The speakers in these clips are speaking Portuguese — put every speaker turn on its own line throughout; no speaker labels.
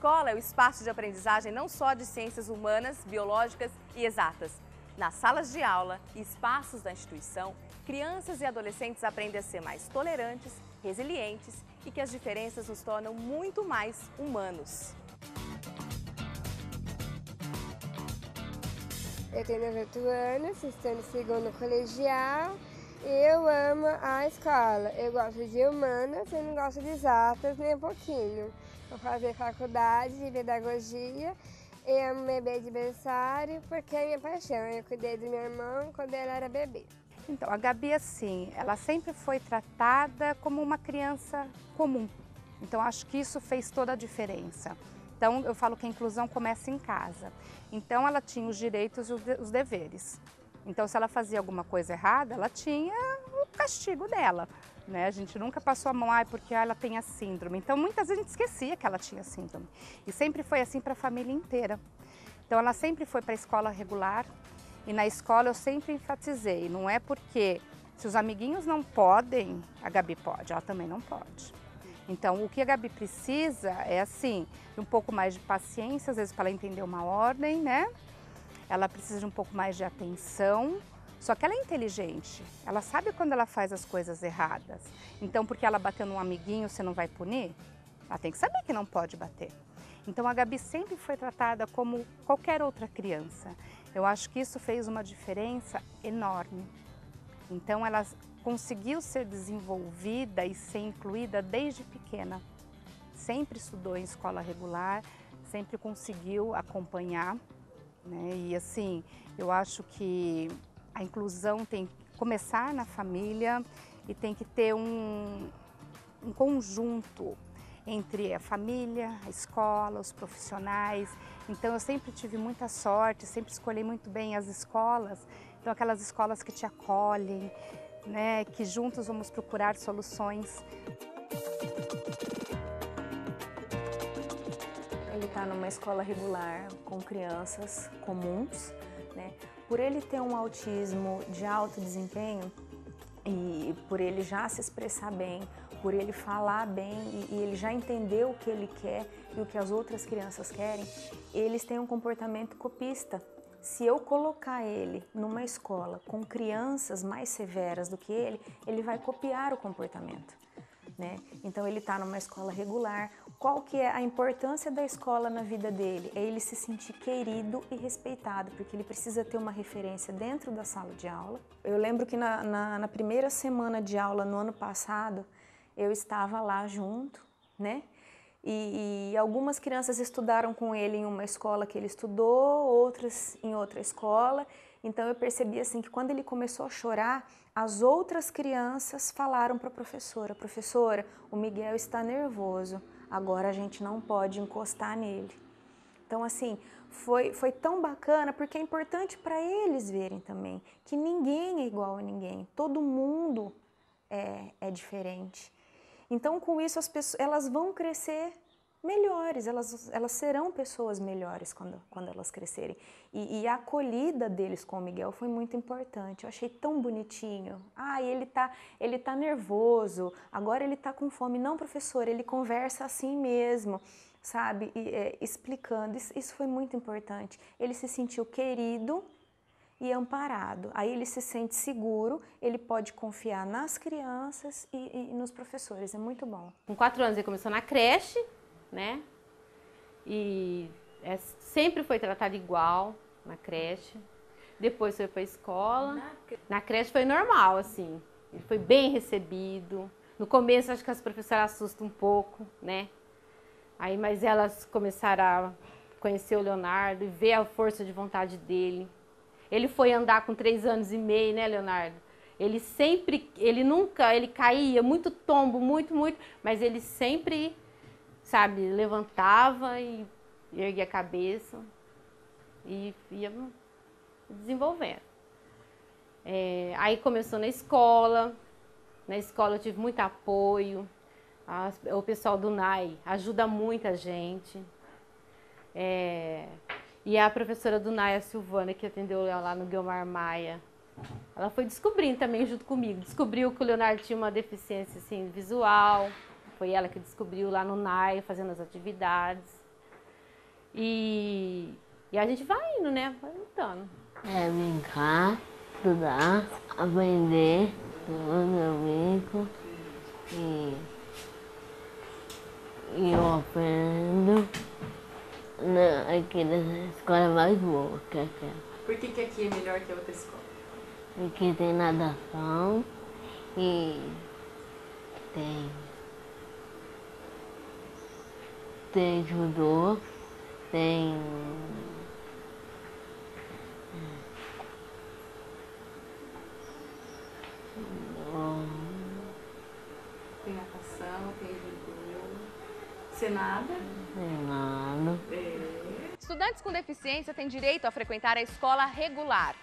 escola é o espaço de aprendizagem não só de ciências humanas, biológicas e exatas. Nas salas de aula e espaços da instituição, crianças e adolescentes aprendem a ser mais tolerantes, resilientes e que as diferenças nos tornam muito mais humanos.
Eu tenho 18 anos, estou no segundo colegial e eu amo a escola. Eu gosto de humanas e não gosto de exatas nem um pouquinho. Vou fazer faculdade de pedagogia e amo bebê de berçário porque é minha paixão. Eu cuidei do meu irmão quando ele era bebê.
Então, a Gabi, assim, ela sempre foi tratada como uma criança comum. Então, acho que isso fez toda a diferença. Então, eu falo que a inclusão começa em casa. Então, ela tinha os direitos e os deveres. Então, se ela fazia alguma coisa errada, ela tinha o castigo dela, né? A gente nunca passou a mão, porque ela tem a síndrome. Então, muitas vezes a gente esquecia que ela tinha síndrome. E sempre foi assim para a família inteira. Então, ela sempre foi para a escola regular. E na escola eu sempre enfatizei, não é porque se os amiguinhos não podem, a Gabi pode, ela também não pode. Então, o que a Gabi precisa é, assim, de um pouco mais de paciência, às vezes para ela entender uma ordem, né? Ela precisa de um pouco mais de atenção, só que ela é inteligente, ela sabe quando ela faz as coisas erradas. Então, porque ela bateu num amiguinho, você não vai punir? Ela tem que saber que não pode bater. Então, a Gabi sempre foi tratada como qualquer outra criança. Eu acho que isso fez uma diferença enorme. Então, ela conseguiu ser desenvolvida e ser incluída desde pequena. Sempre estudou em escola regular, sempre conseguiu acompanhar, né? E assim, eu acho que a inclusão tem que começar na família e tem que ter um conjunto entre a família, a escola, os profissionais. Então eu sempre tive muita sorte, sempre escolhi muito bem as escolas. Então aquelas escolas que te acolhem, né, que juntos vamos procurar soluções.
Ele está numa escola regular com crianças comuns, né? Por ele ter um autismo de alto desempenho e por ele já se expressar bem, por ele falar bem e ele já entender o que ele quer e o que as outras crianças querem, eles têm um comportamento copista. Se eu colocar ele numa escola com crianças mais severas do que ele vai copiar o comportamento, né? Então ele está numa escola regular. Qual que é a importância da escola na vida dele? É ele se sentir querido e respeitado, porque ele precisa ter uma referência dentro da sala de aula. Eu lembro que na primeira semana de aula no ano passado, eu estava lá junto, né? E algumas crianças estudaram com ele em uma escola que ele estudou, outras em outra escola. Então eu percebi assim que quando ele começou a chorar, as outras crianças falaram para a professora: professora, o Miguel está nervoso, agora a gente não pode encostar nele. Então assim, foi tão bacana, porque é importante para eles verem também que ninguém é igual a ninguém, todo mundo é diferente. Então, com isso, as pessoas, elas vão crescer melhores, elas serão pessoas melhores quando elas crescerem. E a acolhida deles com o Miguel foi muito importante. Eu achei tão bonitinho. Ah, ele tá nervoso, agora ele tá com fome. Não, professor, ele conversa assim mesmo, sabe? Explicando. Isso foi muito importante. Ele se sentiu querido e amparado. Aí ele se sente seguro, ele pode confiar nas crianças e nos professores, é muito bom.
Com 4 anos ele começou na creche, né? E sempre foi tratado igual na creche. Depois foi para a escola. Na creche foi normal, assim. Ele foi bem recebido. No começo acho que as professoras assustam um pouco, né? Aí, mas elas começaram a conhecer o Leonardo e ver a força de vontade dele. Ele foi andar com 3 anos e meio, né, Leonardo? Ele caía, muito tombo, muito, mas ele sempre, sabe, levantava e erguia a cabeça e ia desenvolvendo. Aí começou na escola eu tive muito apoio, o pessoal do NAI ajuda muito a gente. E a professora do NAI, a Silvana, que atendeu lá no Guilmar Maia, ela foi descobrindo também junto comigo. Descobriu que o Leonardo tinha uma deficiência assim, visual. Foi ela que descobriu lá no NAI, fazendo as atividades. E a gente vai indo, né? Vai lutando.
É brincar, estudar, aprender com os amigos e eu aprendo aqui nessa escola mais boa que é aquela.
Por que aqui é melhor que a outra escola?
Porque tem natação e tem judô, tem
natação, tem judô. Você nada?
nada.
Estudantes com deficiência têm direito a frequentar a escola regular.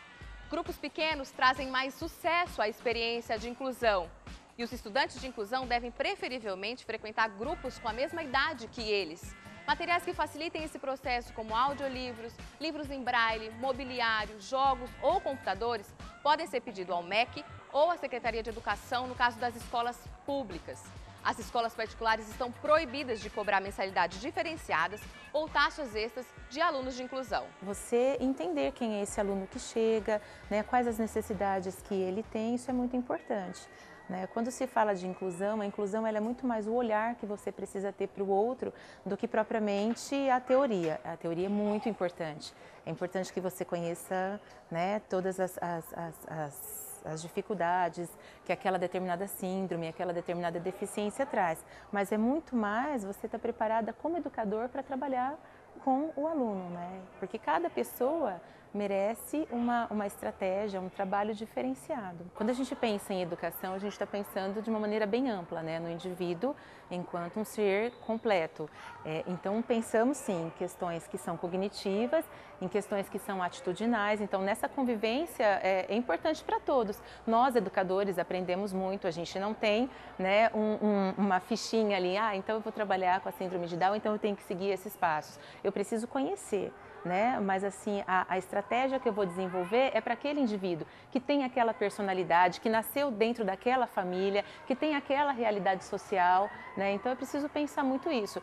Grupos pequenos trazem mais sucesso à experiência de inclusão. E os estudantes de inclusão devem preferivelmente frequentar grupos com a mesma idade que eles. Materiais que facilitem esse processo, como audiolivros, livros em braille, mobiliário, jogos ou computadores, podem ser pedidos ao MEC ou à Secretaria de Educação no caso das escolas públicas. As escolas particulares estão proibidas de cobrar mensalidades diferenciadas ou taxas extras de alunos de inclusão.
Você entender quem é esse aluno que chega, né, quais as necessidades que ele tem, isso é muito importante. Né? Quando se fala de inclusão, a inclusão ela é muito mais o olhar que você precisa ter para o outro do que propriamente a teoria. A teoria é muito importante. É importante que você conheça, né, todas as dificuldades que aquela determinada síndrome, aquela determinada deficiência traz. Mas é muito mais você estar preparada como educador para trabalhar com o aluno, né? Porque cada pessoa merece uma estratégia, um trabalho diferenciado. Quando a gente pensa em educação, a gente está pensando de uma maneira bem ampla, né? No indivíduo enquanto um ser completo. Então, pensamos sim em questões que são cognitivas, em questões que são atitudinais. Então, nessa convivência é importante para todos. Nós, educadores, aprendemos muito. A gente não tem, né, uma fichinha ali, então eu vou trabalhar com a síndrome de Down, então eu tenho que seguir esses passos. Eu preciso conhecer. Né? Mas assim, a estratégia que eu vou desenvolver é para aquele indivíduo que tem aquela personalidade, que nasceu dentro daquela família, que tem aquela realidade social, né? Então eu preciso pensar muito isso.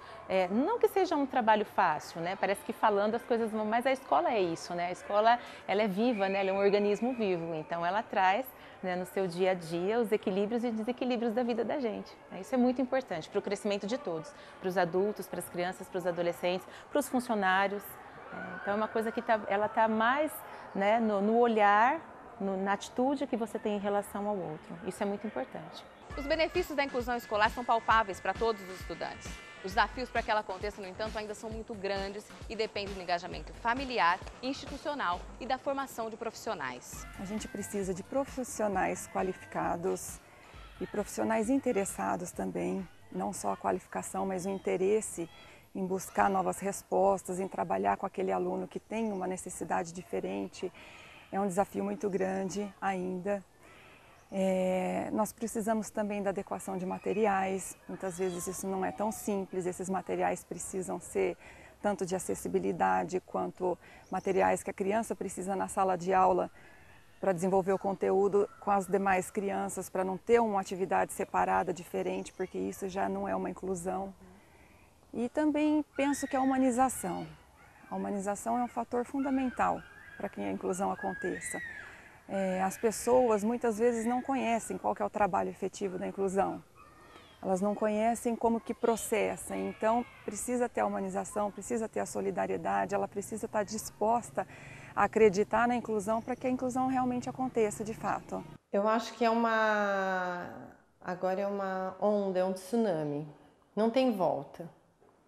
Não que seja um trabalho fácil, né? Parece que falando as coisas vão, mas a escola é isso, né? A escola ela é viva, né? Ela é um organismo vivo, então ela traz, né, no seu dia a dia os equilíbrios e desequilíbrios da vida da gente. Isso é muito importante para o crescimento de todos, para os adultos, para as crianças, para os adolescentes, para os funcionários. Então é uma coisa que ela está mais, né, no olhar, na atitude que você tem em relação ao outro. Isso é muito importante.
Os benefícios da inclusão escolar são palpáveis para todos os estudantes. Os desafios para que ela aconteça, no entanto, ainda são muito grandes e dependem do engajamento familiar, institucional e da formação de profissionais.
A gente precisa de profissionais qualificados e profissionais interessados também, não só a qualificação, mas o interesse em buscar novas respostas, em trabalhar com aquele aluno que tem uma necessidade diferente. É um desafio muito grande ainda. Nós precisamos também da adequação de materiais. Muitas vezes isso não é tão simples, esses materiais precisam ser tanto de acessibilidade quanto materiais que a criança precisa na sala de aula para desenvolver o conteúdo com as demais crianças, para não ter uma atividade separada, diferente, porque isso já não é uma inclusão. E também penso que a humanização. A humanização é um fator fundamental para que a inclusão aconteça. As pessoas muitas vezes não conhecem qual que é o trabalho efetivo da inclusão. Elas não conhecem como que processa, então precisa ter a humanização, precisa ter a solidariedade, ela precisa estar disposta a acreditar na inclusão para que a inclusão realmente aconteça de fato.
Eu acho que agora é uma onda, é um tsunami. Não tem volta.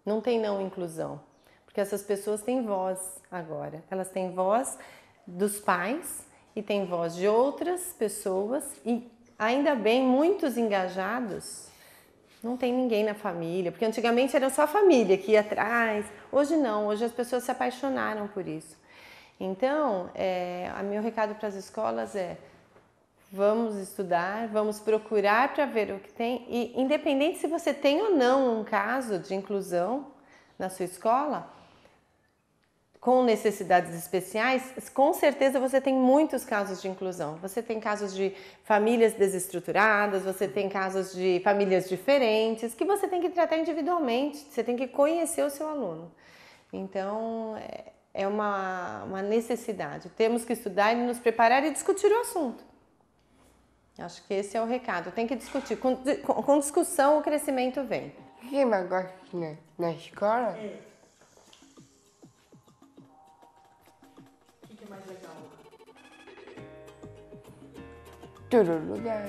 Não tem não inclusão, porque essas pessoas têm voz agora. Elas têm voz dos pais e têm voz de outras pessoas e ainda bem muitos engajados. Não tem ninguém na família, porque antigamente era só a família que ia atrás. Hoje não, hoje as pessoas se apaixonaram por isso. Então, meu recado para as escolas é: vamos estudar, vamos procurar para ver o que tem e independente se você tem ou não um caso de inclusão na sua escola, com necessidades especiais, com certeza você tem muitos casos de inclusão. Você tem casos de famílias desestruturadas, você tem casos de famílias diferentes que você tem que tratar individualmente, você tem que conhecer o seu aluno. Então, é uma necessidade. Temos que estudar e nos preparar e discutir o assunto. Acho que esse é o recado. Tem que discutir. Com discussão, o crescimento vem.
O que mais gosta na escola?
O que é mais legal?
Todo lugar.